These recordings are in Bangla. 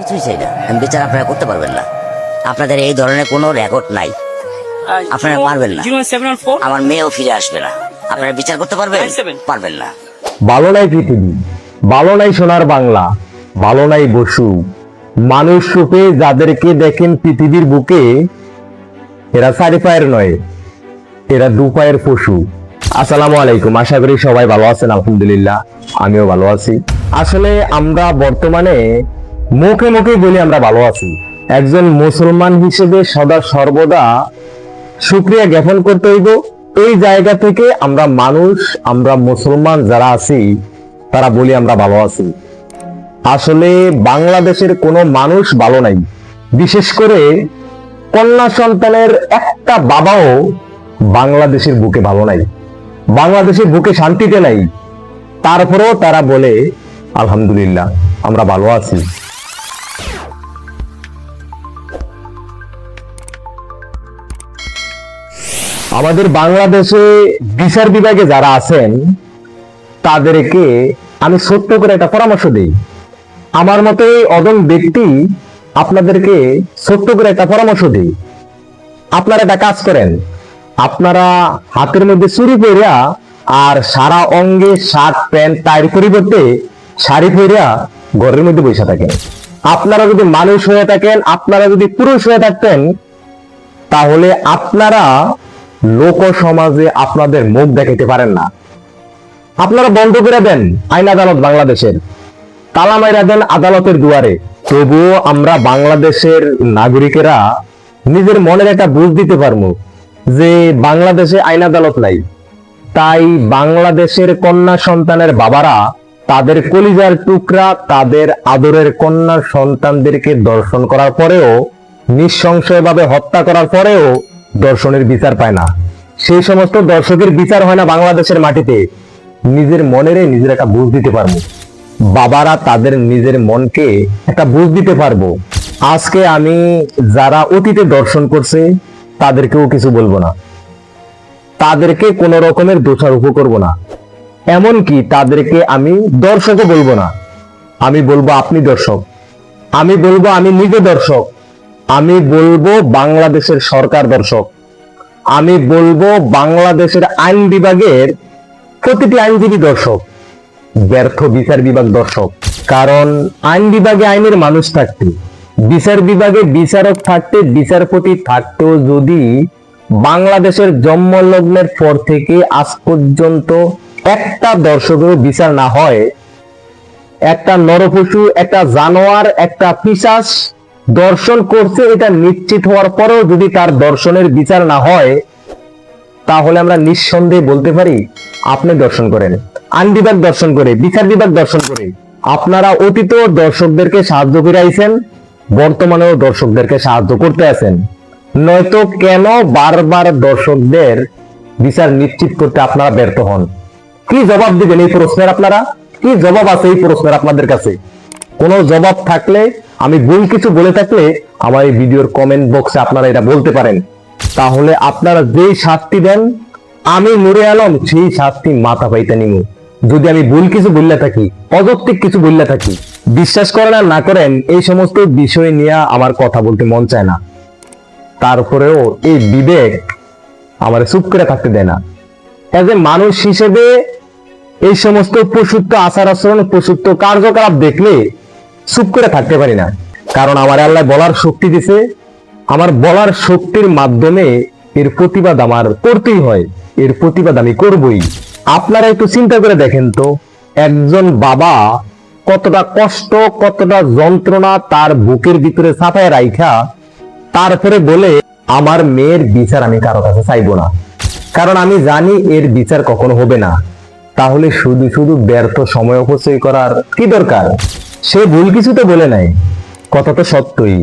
কিছুই চাই না, বিচার আপনারা করতে পারবেন না। আপনাদের এই ধরনের কোনো রেকর্ড নাই, আপনারা পারবেন না। আমার মেয়েও ফিরে আসবে না। আপনারা বিচার করতে পারবেন? পারবেন না। ভালো নাই পৃথিবী, ভালো নাই সোনার বাংলা, ভালো নাই বসু। মানুষ রূপে যাদেরকে দেখেন পৃথিবীর বুকে, এরা চারি পায়ের নয়, এরা দু পায়ের পশু। আসসালামু আলাইকুম, আশা করি সবাই ভালো আছেন। আলহামদুলিল্লাহ, আমিও ভালো আছি। আসলে আমরা বর্তমানে মুখে মুখে বলি আমরা ভালো আছি। একজন মুসলমান হিসেবে সদা সর্বদা শুকরিয়া জ্ঞাপন করতে হইব। এই জায়গা থেকে আমরা মানুষ, আমরা মুসলমান যারা আছি তারা বলি আমরা ভালো আছি। আসলে বাংলাদেশের কোনো মানুষ ভালো নাই, বিশেষ করে কন্যা সন্তানের একটা বাবাও বাংলাদেশের বুকে ভালো নাই, বাংলাদেশের বুকে শান্তিতে নাই। তারপরেও তারা বলে আলহামদুলিল্লাহ আমরা ভালো আছি। আমাদের বাংলাদেশে বিচার বিভাগে যারা আছেন তাদেরকে আমি ছোট্ট করে একটা পরামর্শ দিই। আমার মতে অদম ব্যক্তি আপনাদেরকে ছোট্ট করে একটা পরামর্শ দিই। আপনারা একটা কাজ করেন, আপনারা হাতের মধ্যে চুরি পরিয়া আর সারা অঙ্গে শার্ট প্যান্ট টাইর পরিবর্তে শাড়ি পরিয়া ঘরের মধ্যে বসে থাকেন। আপনারা যদি মানুষ হয়ে থাকেন, আপনারা যদি পুরুষ হয়ে থাকতেন, তাহলে আপনারা লোক সমাজে আপনাদের মুখ দেখাতে পারেন না। আপনারা বন্ধ করে দেন আইন আদালত, বাংলাদেশের তালা মাইরা দেন আদালতের দুয়ারে। তবুও আমরা বাংলাদেশের নাগরিকেরা নিজের মনের একটা বুঝ দিতে পারবো যে বাংলাদেশে আইন আদালত নাই। তাই বাংলাদেশের কন্যা সন্তানের বাবারা তাদের কলিজার টুকরা, তাদের আদরের কন্যা সন্তানদেরকে দর্শন করার পরেও, নিঃসংশয়ভাবে হত্যা করার পরেও দর্শনের বিচার পায় না। সেই সমস্ত দর্শকের বিচার হয় না বাংলাদেশের মাটিতে। নিজের মনের নিজের একটা বুঝ দিতে পারবো, বাবারা তাদের নিজের মনকে একটা বুঝ দিতে পারবো। আজকে আমি যারা অতীতে দর্শন করছে তাদেরকেও কিছু বলবো না, তাদেরকে কোন রকমের দোষারোপ করবো না, এমনকি তাদেরকে আমি দর্শকও বলবো না। আমি বলবো আপনি দর্শক, আমি বলবো আমি নিজে দর্শক, আমি বলবো বাংলাদেশের সরকার দর্শক, আমি বলবো বাংলাদেশের আইন বিভাগের প্রতিটি আইনজীবী দর্শক, ব্যর্থ বিচার বিভাগ দর্শক। কারণ আইন বিভাগে আইনের মানুষ থাকতে, বিচার বিভাগে বিচারক থাকতে, বিচারপতি থাকতেও যদি বাংলাদেশের জন্মলগ্নের পর থেকে আজ পর্যন্ত একটা দর্শকেরও বিচার না হয়, একটা নরপশু, একটা জানোয়ার, একটা পিশাচ দর্শন করছে এটা নিশ্চিত হওয়ার পরেও যদি তার দর্শনের বিচার না হয়, তাহলে আমরা নিঃসন্দেহে বলতে পারি আপনি দর্শন করেন, আইন বিভাগ দর্শন করে, বিচার বিভাগ দর্শন করে। আপনারা অতীতেও দর্শকদেরকে সাহায্য করে আইছেন, বর্তমানেও দর্শকদেরকে সাহায্য করতে আছেন। নয়তো কেন বারবার দর্শকদের বিচার নিশ্চিত করতে আপনারা ব্যর্থ হন? কি জবাব দিবেন এই প্রশ্নের? আপনারা কি জবাব আছে এই প্রশ্নের আপনাদের কাছে? কোনো জবাব থাকলে, আমি ভুল কিছু বলে থাকলে আমার এই ভিডিওর কমেন্ট বক্সে আপনারা এটা বলতে পারেন। তাহলে আপনারা যেই শাস্তি দেন, আমি নূরে আলম সেই শাস্তি মাথা পাইতে নিব। যদি আমি ভুল কিছু বললে থাকি, অযৌক্তিক কিছু বললে থাকি, বিশ্বাস করেন আর না করেন, এই সমস্ত বিষয় নিয়ে আমার কথা বলতে মন চায় না। তারপরেও এই বিবেক আমার চুপ করে থাকতে দেয় না। এজ এ মানুষ হিসেবে এই সমস্ত পশুত্ব আচার আচরণ, পশুত্ব কার্যকলাপ দেখলে চুপ করে থাকতে পারি না। কারণ আমার আল্লাহ বলার শক্তি দিছে, আমার বলার শক্তির মাধ্যমে এর প্রতিবাদ আমার করতেই হয়, এর প্রতিবাদ আমি করবই। আপনারা একটু চিন্তা করে দেখেন তো, একজন বাবা কতটা কষ্ট, কতটা যন্ত্রণা তার বুকের ভিতরে চাপায় রাইখা তারপরে বলে আমার মেয়ের বিচার আমি কারো কাছে চাইবো না, কারণ আমি জানি এর বিচার কখনো হবে না। তাহলে শুধু শুধু ব্যর্থ সময় অপচয় করার কি দরকার? সে ভুল কিছু তো বলে নাই, কথা তো সত্যই।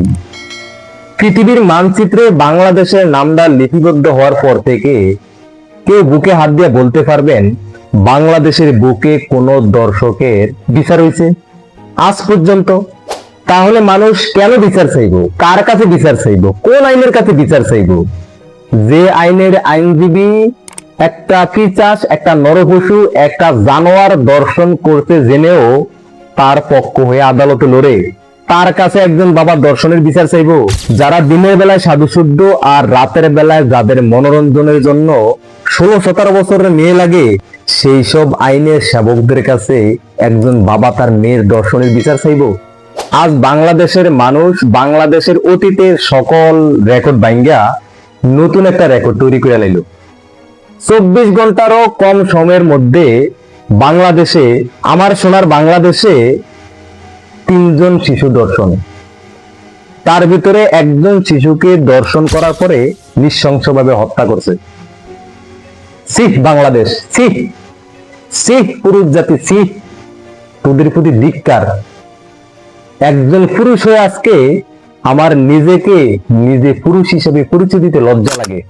পৃথিবীর মানচিত্রে বাংলাদেশের নামটা লিপিবদ্ধ হওয়ার পর থেকে কেউ বুকে হাত দিয়ে বলতে পারবেন বাংলাদেশের বুকে কোন দর্শকের বিচার হয়েছে আজ পর্যন্ত? তাহলে মানুষ কেন বিচার চাইব? কার কাছে বিচার চাইব? কোন আইনের কাছে বিচার চাইব? যে আইনের আইনজীবী একটা পিশাচ, একটা নরপশু, একটা জানোয়ার দর্শন করতে জেনেও তার পক্ষ হয়ে আদালতে লড়ে, তার কাছে একজন বাবা দর্শনের বিচার চাইবো? যারা দিনের বেলায় সাধুশুদ্ধ আর রাতের বেলায় যাদের মনোরঞ্জনের জন্য 16-17 বছরের মেয়ে লাগে, সেই সব আইনের সেবকদের কাছে একজন বাবা তার মেয়ের দর্শনের বিচার চাইবো? আজ বাংলাদেশের মানুষ বাংলাদেশের অতীতের সকল রেকর্ড ভাঙ্গা নতুন একটা রেকর্ড তৈরি করে লাইল। 24 ঘন্টারও কম সময়ের মধ্যে বাংলাদেশে, আমার সোনার বাংলাদেশে 3 জন শিশু দর্শন। তার ভিতরে একজন শিশুকে দর্শন করার পরে নৃশংসভাবে হত্যা করছে। শিখ বাংলাদেশ, শিখ শিখ পুরুষ জাতি, শিখ তোদের প্রতি ধিক্কার। একজন পুরুষ হয়ে আজকে আমার নিজেকে নিজে পুরুষ হিসেবে পরিচয় দিতে লজ্জা লাগে।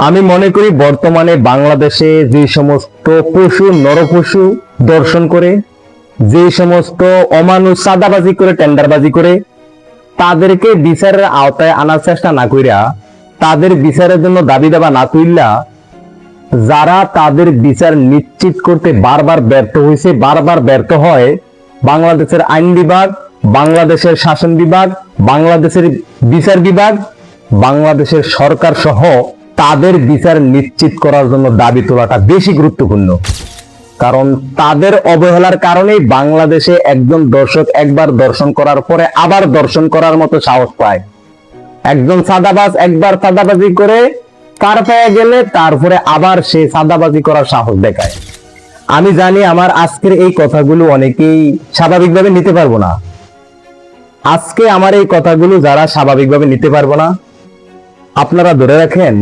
আমি মনে করি বর্তমানে বাংলাদেশে যে সমস্ত পশু নরপশু দর্শন করে, যে সমস্ত অমানুষ চাঁদাবাজি করে, টেন্ডারবাজি করে, তাদেরকে বিচারের আওতায় আনার চেষ্টা না কইরা, তাদের বিচারের জন্য দাবি দাবা না তুললা, যারা তাদের বিচার নিশ্চিত করতে বারবার ব্যর্থ হয়েছে, বারবার ব্যর্থ হয়, বাংলাদেশের আইন বিভাগ, বাংলাদেশের শাসন বিভাগ, বাংলাদেশের বিচার বিভাগ, বাংলাদেশের সরকার সহ তাদের বিচার নিশ্চিত করার জন্য দাবি তোলাটা বেশি গুরুত্বপূর্ণ। কারণ তাদের অবহেলার কারণেই বাংলাদেশে একজন দর্শক একবার দর্শন করার পরে আবার দর্শন করার মতো সাহস পায়। একজন সাদাবাজ একবার সাদাবাজি করে পার পেয়ে গেলে তারপরে আবার সে সাদাবাজি করার সাহস দেখায়। আমি জানি আমার আজকের এই কথাগুলো অনেকেই স্বাভাবিকভাবে নিতে পারবো না। আজকে আমার এই কথাগুলো যারা স্বাভাবিকভাবে নিতে পারবো না, আপনারা ধরে রাখেন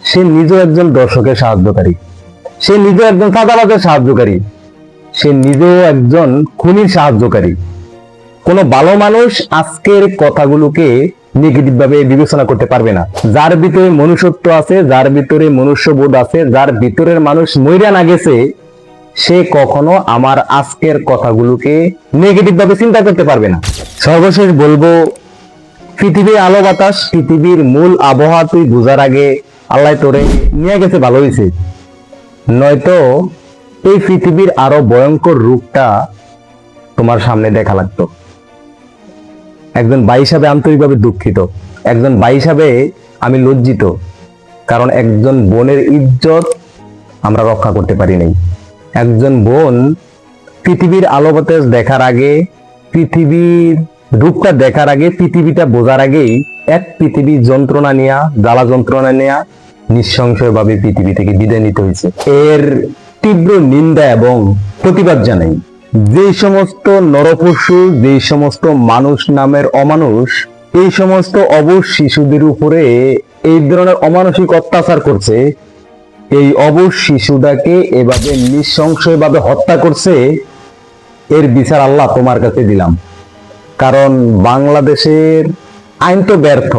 সে নিজেও একজন দর্শকের সাহায্যকারী, সে নিজেও একজন সাদাবাজের সাহায্যকারী, সে নিজেও একজন খুনির সাহায্যকারী। কোন ভালো মানুষ আজকের কথাগুলোকে নেগেটিভ ভাবে বিবেচনা করতে পারবে না। যার ভিতরে মনুষ্যত্ব আছে, যার ভিতরে মনুষ্যবোধ আছে, যার ভিতরের মানুষ মইরা না গেছে, সে কখনো আমার আজকের কথাগুলোকে নেগেটিভ ভাবে চিন্তা করতে পারবে না। সর্বশেষ বলবো, পৃথিবীর আলো বাতাস, পৃথিবীর মূল আবহাওয়া তুই বুঝার আগে আল্লাহ তোরে নিয়ে গেছে, ভালো হয়েছে। নয়তো এই পৃথিবীর আরো ভয়ঙ্কর রূপটা তোমার সামনে দেখা লাগতো। একজন ভাই হিসাবে আন্তরিকভাবে দুঃখিত, একজন ভাই হিসাবে আমি লজ্জিত, কারণ একজন বোনের ইজ্জত আমরা রক্ষা করতে পারি নাই। একজন বোন পৃথিবীর আলো বাতাস দেখার আগে, পৃথিবীর রূপটা দেখার আগে, পৃথিবীটা বোঝার আগেই এক পৃথিবীর যন্ত্রণা নেয়া, জ্বালা যন্ত্রণা নেয়া, নিঃসংশয়ভাবে পৃথিবী থেকে বিদায় নিতে হয়েছে। এর তীব্র নিন্দা এবং প্রতিবাদ জানাই। যে সমস্ত নরপশু, যে সমস্ত মানুষ নামের অমানুষ এই সমস্ত অবশ শিশুদের উপরে এই ধরনের অমানসিক অত্যাচার করছে, এই অবশ শিশুটাকে এভাবে নিঃসংশয়ভাবে হত্যা করছে, এর বিচার আল্লাহ তোমার কাছে দিলাম। কারণ বাংলাদেশের আইন তো ব্যর্থ,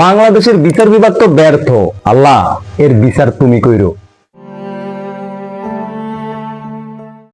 বাংলাদেশের বিচার বিভাগ তো ব্যর্থ। আল্লাহ, এর বিচার তুমি কইরো।